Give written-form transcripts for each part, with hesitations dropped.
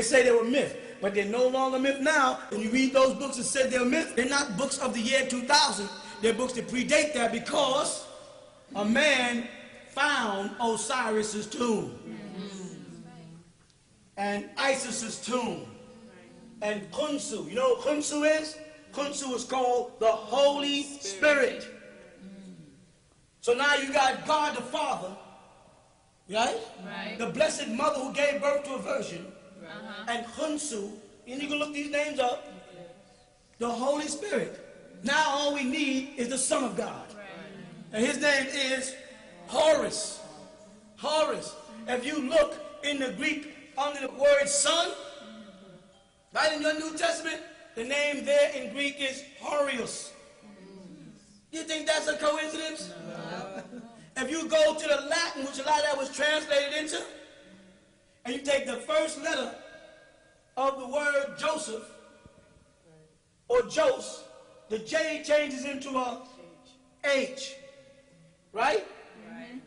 They say they were myth, but they're no longer myth now. When you read those books that said they're myth, they're not books of the year 2000. They're books that predate that because a man found Osiris's tomb and Isis's tomb and Khunsu. You know what Khunsu is? Khunsu is called the Holy Spirit. So now you got God the Father, right? The Blessed Mother who gave birth to a virgin, and Khunsu, and you can look these names up, the Holy Spirit. Now all we need is the Son of God. And his name is Horus. Horus. If you look in the Greek under the word son, right in your New Testament, the name there in Greek is Horus. You think that's a coincidence? No. If you go to the Latin, which a lot of that was translated into, and you take the first letter of the word Joseph, or Jos, the J changes into a H, right?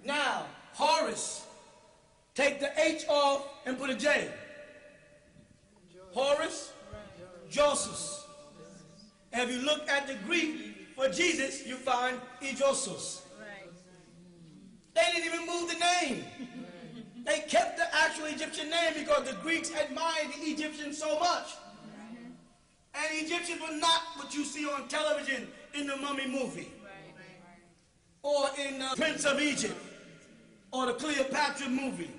Now, Horus, take the H off and put a J. Horus, Joseph. And if you look at the Greek for Jesus, you find Ijosos. They didn't even move the name. They kept the actual Egyptian name because the Greeks admired the Egyptians so much. And the Egyptians were not what you see on television in the Mummy movie, or in Prince of Egypt, or the Cleopatra movie.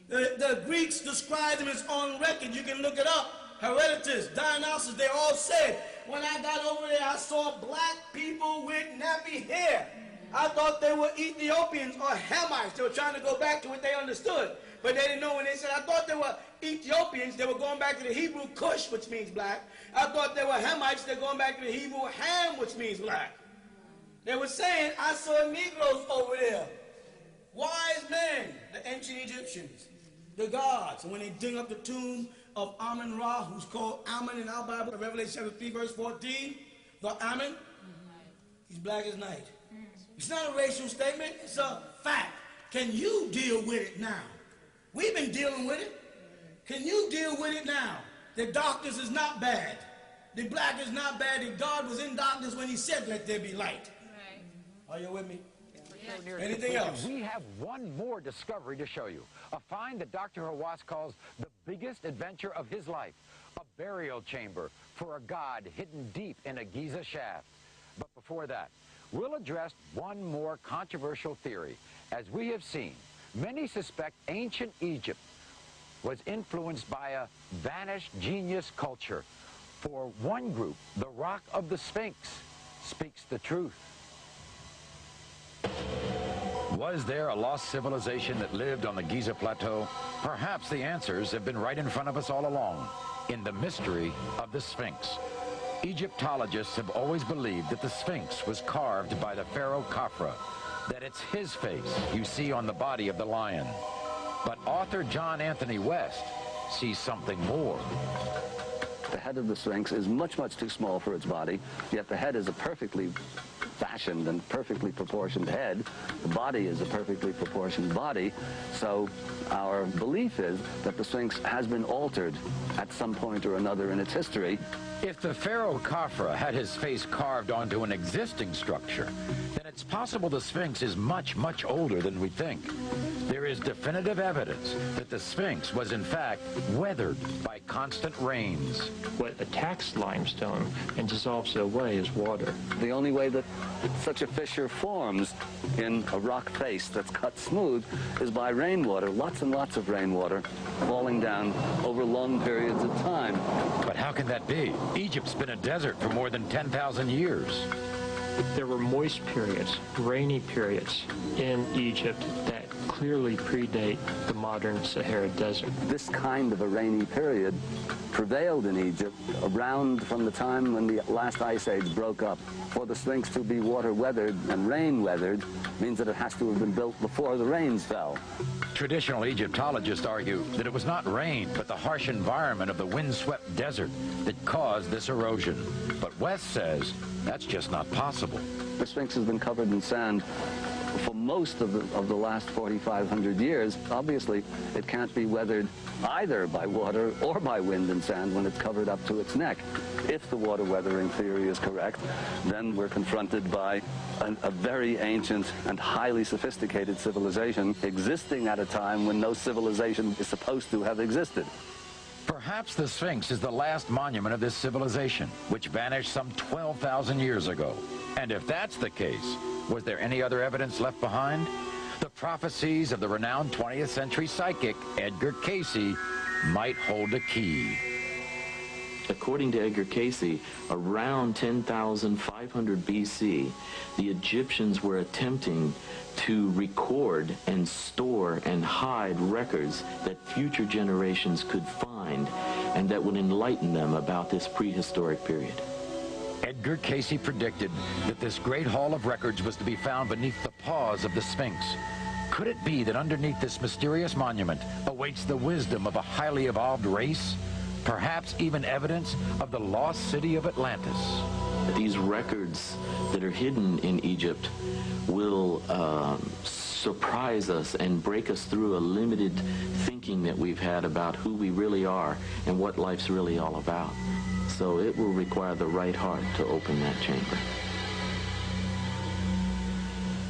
The Greeks described them as on record. You can look it up. Herodotus, Dionysus, they all said, when I got over there, I saw black people with nappy hair. I thought they were Ethiopians or Hamites. They were trying to go back to what they understood. But they didn't know when they said, I thought they were Ethiopians. They were going back to the Hebrew Cush, which means black. I thought they were Hamites. They're going back to the Hebrew Ham, which means black. They were saying, I saw Negroes over there. Wise men, the ancient Egyptians, the gods. And when they dig up the tomb of Amun-Ra, who's called Ammon in our Bible, Revelation chapter 3, verse 14, the Ammon, he's black as night. It's not a racial statement, it's a fact. Can you deal with it now? We've been dealing with it. Can you deal with it now? The darkness is not bad. The black is not bad. And God was in darkness when he said, let there be light. Are you with me? Yeah. Anything else? We have one more discovery to show you. A find that Dr. Hawass calls the biggest adventure of his life. A burial chamber for a god hidden deep in a Giza shaft. But before that, we'll address one more controversial theory. As we have seen, many suspect ancient Egypt was influenced by a vanished genius culture. For one group, the Rock of the Sphinx speaks the truth. Was there a lost civilization that lived on the Giza Plateau? Perhaps the answers have been right in front of us all along, in the mystery of the Sphinx. Egyptologists have always believed that the Sphinx was carved by the pharaoh Khafra, that it's his face you see on the body of the lion. But author John Anthony West sees something more. The head of the Sphinx is much, much too small for its body, yet the head is a perfectly fashioned and perfectly proportioned head. The body is a perfectly proportioned body. So our belief is that the Sphinx has been altered at some point or another in its history. If the pharaoh Khafra had his face carved onto an existing structure, then it's possible the Sphinx is much, much older than we think. There is definitive evidence that the Sphinx was in fact weathered by constant rains. What attacks limestone and dissolves it away is water. The only way that such a fissure forms in a rock face that's cut smooth is by rainwater, lots and lots of rainwater falling down over long periods of time. But how can that be? Egypt's been a desert for more than 10,000 years. There were moist periods, rainy periods in Egypt that clearly predate the modern Sahara Desert. This kind of a rainy period prevailed in Egypt around from the time when the last ice age broke up. For the Sphinx to be water-weathered and rain-weathered means that it has to have been built before the rains fell. Traditional Egyptologists argue that it was not rain, but the harsh environment of the windswept desert that caused this erosion. But West says that's just not possible. The Sphinx has been covered in sand for most of the last 4,500 years. Obviously, it can't be weathered either by water or by wind and sand when it's covered up to its neck. If the water weathering theory is correct, then we're confronted by a very ancient and highly sophisticated civilization existing at a time when no civilization is supposed to have existed. Perhaps the Sphinx is the last monument of this civilization, which vanished some 12,000 years ago. And if that's the case, was there any other evidence left behind? The prophecies of the renowned 20th century psychic Edgar Cayce might hold a key. According to Edgar Cayce, around 10,500 BC, the Egyptians were attempting to record and store and hide records that future generations could find and that would enlighten them about this prehistoric period. Edgar Cayce predicted that this great hall of records was to be found beneath the paws of the Sphinx. Could it be that underneath this mysterious monument awaits the wisdom of a highly evolved race? Perhaps even evidence of the lost city of Atlantis. These records that are hidden in Egypt will surprise us and break us through a limited thinking that we've had about who we really are and what life's really all about. So it will require the right heart to open that chamber.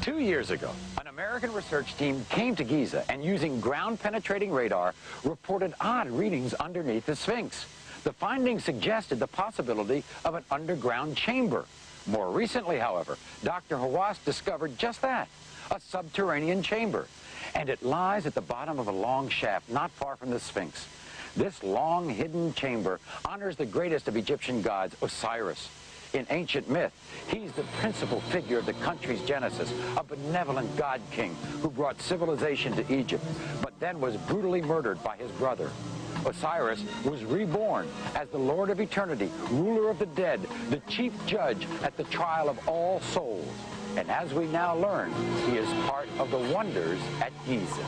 2 years ago, an American research team came to Giza and using ground-penetrating radar reported odd readings underneath the Sphinx. The findings suggested the possibility of an underground chamber. More recently, however, Dr. Hawass discovered just that, a subterranean chamber. And it lies at the bottom of a long shaft not far from the Sphinx. This long hidden chamber honors the greatest of Egyptian gods, Osiris. In ancient myth, he's the principal figure of the country's genesis, a benevolent god-king who brought civilization to Egypt, but then was brutally murdered by his brother. Osiris was reborn as the Lord of Eternity, ruler of the dead, the chief judge at the trial of all souls. And as we now learn, he is part of the wonders at Giza.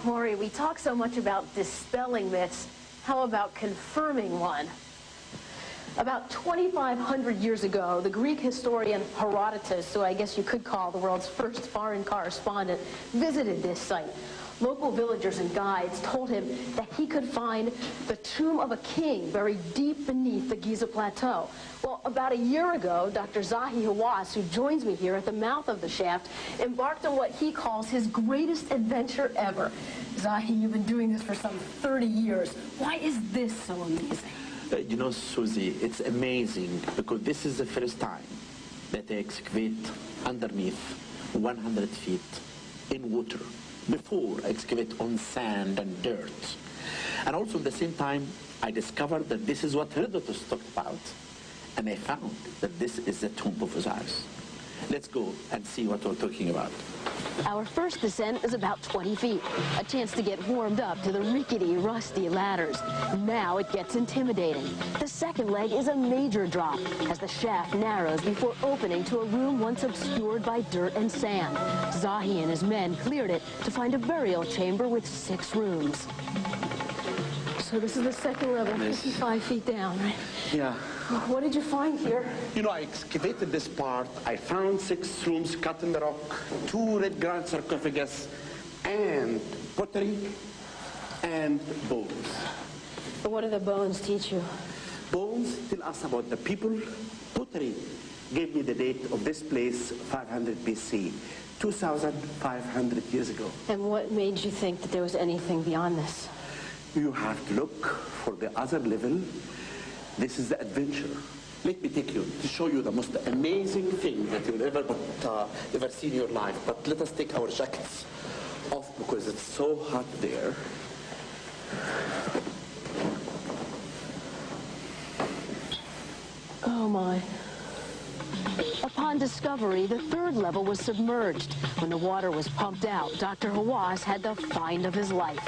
Maury, we talk so much about dispelling myths. How about confirming one? About 2,500 years ago, the Greek historian Herodotus, who I guess you could call the world's first foreign correspondent, visited this site. Local villagers and guides told him that he could find the tomb of a king buried deep beneath the Giza Plateau. Well, about a year ago, Dr. Zahi Hawass, who joins me here at the mouth of the shaft, embarked on what he calls his greatest adventure ever. Zahi, you've been doing this for some 30 years. Why is this so amazing? You know, Susie, it's amazing because this is the first time that they excavate underneath 100 feet in water. Before, I excavate on sand and dirt. And also at the same time, I discovered that this is what Herodotus talked about. And I found that this is the tomb of Osiris. Let's go and see what we're talking about. Our first descent is about 20 feet, a chance to get warmed up to the rickety, rusty ladders. Now it gets intimidating. The second leg is a major drop as the shaft narrows before opening to a room once obscured by dirt and sand. Zahi and his men cleared it to find a burial chamber with 6 rooms. So this is the second level, 55 feet down, right? Yeah. What did you find here? You know, I excavated this part. I found 6 rooms cut in the rock, 2 red granite sarcophagus, and pottery and bones. What do the bones teach you? Bones tell us about the people. Pottery gave me the date of this place, 500 BC, 2,500 years ago. And what made you think that there was anything beyond this? You have to look for the other level. This is the adventure. Let me take you to show you the most amazing thing that you'll ever see in your life. But let us take our jackets off because it's so hot there. Oh my. Upon discovery, the third level was submerged. When the water was pumped out, Dr. Hawass had the find of his life.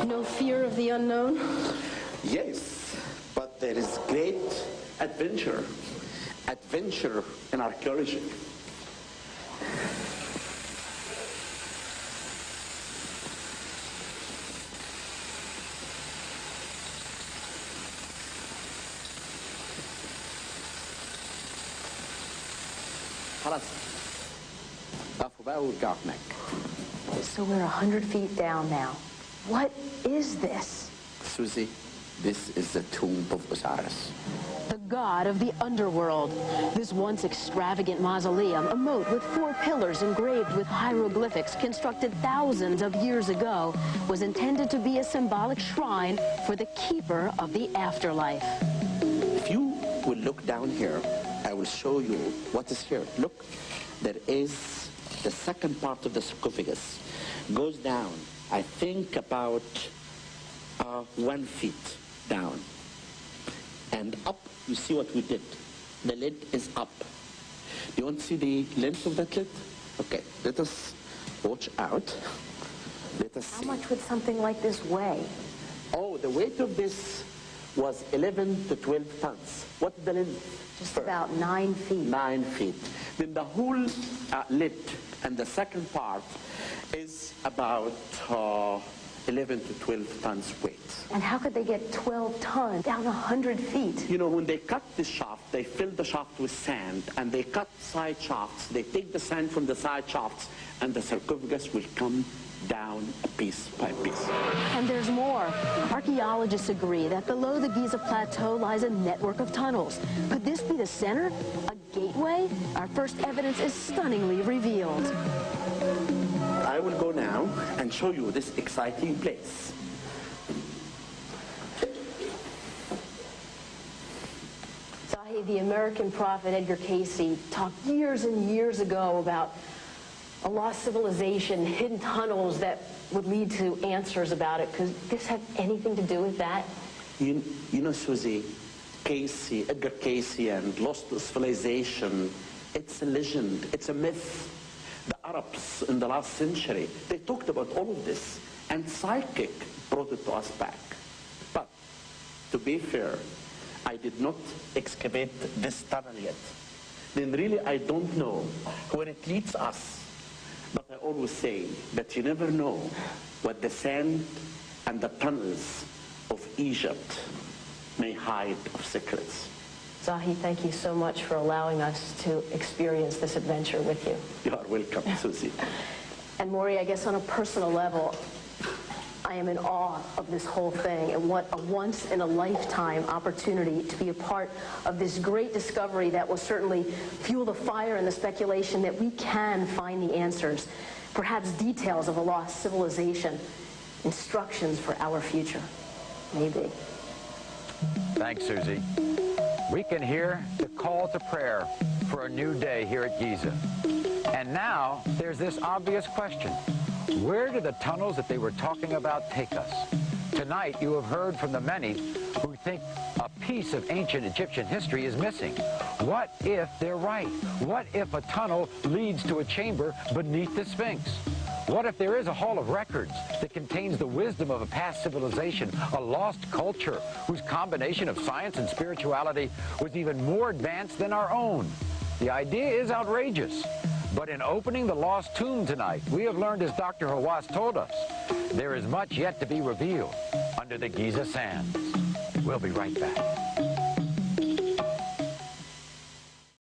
No fear of the unknown? Yes, but there is great adventure in archaeology. خلاص قفوا بقى وارجعوا هناك. So we're 100 feet down now. What is this? Susie, this is the tomb of Osiris. The god of the underworld. This once extravagant mausoleum, a moat with 4 pillars engraved with hieroglyphics constructed thousands of years ago, was intended to be a symbolic shrine for the keeper of the afterlife. If you will look down here, I will show you what is here. Look, there is the second part of the sarcophagus. Goes down, I think about 1 feet down. And up, you see what we did. The lid is up. You want to see the length of that lid? Okay, let us watch out. Let us see. How much would something like this weigh? Oh, the weight of this was 11 to 12 tons. What's the length? Just about 9 feet. 9 feet. Then the whole lid and the second part is about 11 to 12 tons weight. And how could they get 12 tons down 100 feet? You know, when they cut the shaft, they fill the shaft with sand, and they cut side shafts. They take the sand from the side shafts, and the sarcophagus will come down piece by piece. And there's more. Archaeologists agree that below the Giza Plateau lies a network of tunnels. Could this be the center? A gateway? Our first evidence is stunningly revealed. I will go now and show you this exciting place. Zahi, the American prophet Edgar Cayce talked years and years ago about a lost civilization, hidden tunnels that would lead to answers about it. Could this have anything to do with that? You know, Susie, Cayce, Edgar Cayce and lost civilization, it's a legend, it's a myth. The Arabs in the last century, they talked about all of this, and psychic brought it to us back. But to be fair, I did not excavate this tunnel yet. Then really I don't know where it leads us. But I always say that you never know what the sand and the tunnels of Egypt may hide of secrets. Zahi, thank you so much for allowing us to experience this adventure with you. You are welcome, Susie. And Maury, I guess on a personal level, I am in awe of this whole thing, and what a once-in-a-lifetime opportunity to be a part of this great discovery that will certainly fuel the fire and the speculation that we can find the answers, perhaps details of a lost civilization, instructions for our future. Maybe. Thanks, Susie. We can hear the call to prayer for a new day here at Giza. And now there's this obvious question. Where do the tunnels that they were talking about take us? Tonight you have heard from the many who think a piece of ancient Egyptian history is missing. What if they're right? What if a tunnel leads to a chamber beneath the Sphinx? What if there is a hall of records that contains the wisdom of a past civilization, a lost culture whose combination of science and spirituality was even more advanced than our own? The idea is outrageous. But in opening the lost tomb tonight, we have learned, as Dr. Hawass told us, there is much yet to be revealed under the Giza sands. We'll be right back.